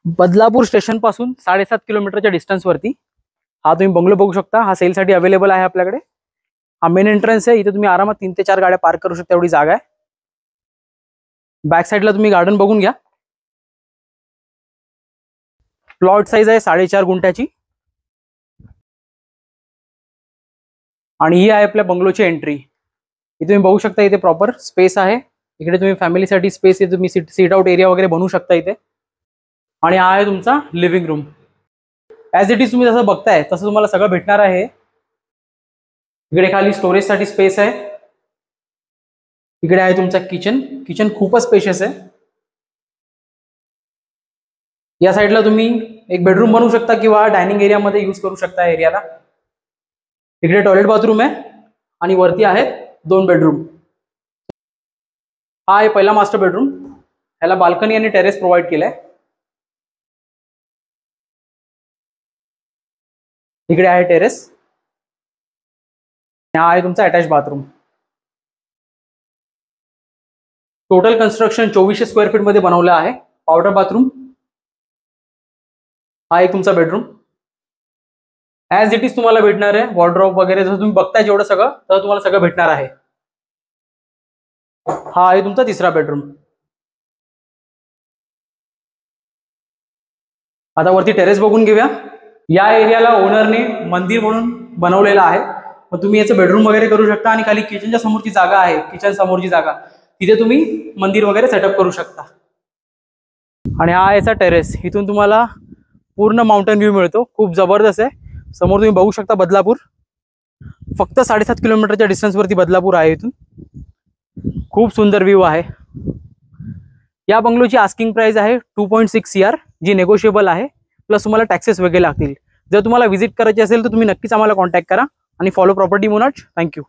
Badlapur station पासून 7.5 किलोमीटरच्या distance वरती हा तुम्ही बंगलो बघू शकता। हा सेल साठी अवेलेबल आहे आपल्याकडे। हा मेन एंट्रन्स आहे। इथे तुम्ही आरामात 3 ते 4 गाड्या पार्क करू शकता एवढी जागा आहे। बॅक साइडला तुम्ही गार्डन बघून घ्या। प्लॉट साइज आहे 4.5 गुंठ्याची आणि ही आहे आपल्या बंगलोची एंट्री। इथे तुम्ही बघू शकता इथे प्रॉपर स्पेस आहे। इकडे तुम्ही फॅमिलीसाठी स्पेस आहे, तुम्ही सीट आउट एरिया वगैरे बनवू शकता इथे। आणि हा आहे तुमचा living room. As it is तुम्ही जसं बघताय तसं तुम्हाला सगळं भेटणार आहे। इकडे खाली स्टोरेज साठी स्पेस आहे। इकडे आहे तुमचा किचन। किचन खूपच स्पेशियस आहे। या साईडला तुम्ही एक बेडरूम बनवू शकता किंवा डायनिंग एरिया मध्ये यूज करू शकता एरियाला। इकडे टॉयलेट बाथरूम आहे आणि वरती आहेत 2 बेडरूम। हा आहे पहिला मास्टर बेडरूम। ह्याला बाल्कनी आणि टेरेस प्रोव्हाइड केलाय। इकडे आहे टेरेस। हा आहे तुमचा attach bathroom. Total construction 2400 square feet मध्ये बनवलं आहे। Powder bathroom. हा एक तुमचा बेडरूम। ॲज इट इज तुम्हाला भेटणार आहे। वॉर्डरोब वगैरे जसं तुम्ही बघताय जेवढं सगळं तर तुम्हाला सगळं भेटणार आहे। हा आहे तुमचा तिसरा बेडरूम। आता वरती टेरेस बघून घेऊया। या एरियाला ओनरने मंदिर म्हणून बनवलेला आहे। मग तुम्ही याचं बेडरूम वगैरे करू शकता आणि खाली किचनच्या समोरची जागा आहे, किचन समोरची जागा, तिथे तुम्ही मंदिर वगैरे सेटअप करू शकता। आणि हा याचा टेरेस। इथून तुम्हाला पूर्ण माउंटेन व्ह्यू मिळतो, खूप जबरदस्त आहे। समोर तुम्ही बघू शकता बदलापूर। फक्त 7.5 किलोमीटरच्या डिस्टन्स वरती बदलापूर आहे। इथून खूप सुंदर व्ह्यू आहे। या बंगलोची आस्किंग प्राइस आहे 2.6 CR, जी नेगोशिएबल आहे। प्लस तुम्हाला टॅक्सेस वगैरे लागतील। जर तुम्हाला व्हिजिट करायची असेल तर तुम्ही नक्कीच आम्हाला कॉन्टॅक्ट करा आणि फॉलो प्रॉपर्टी मुनाज। थँक्यू।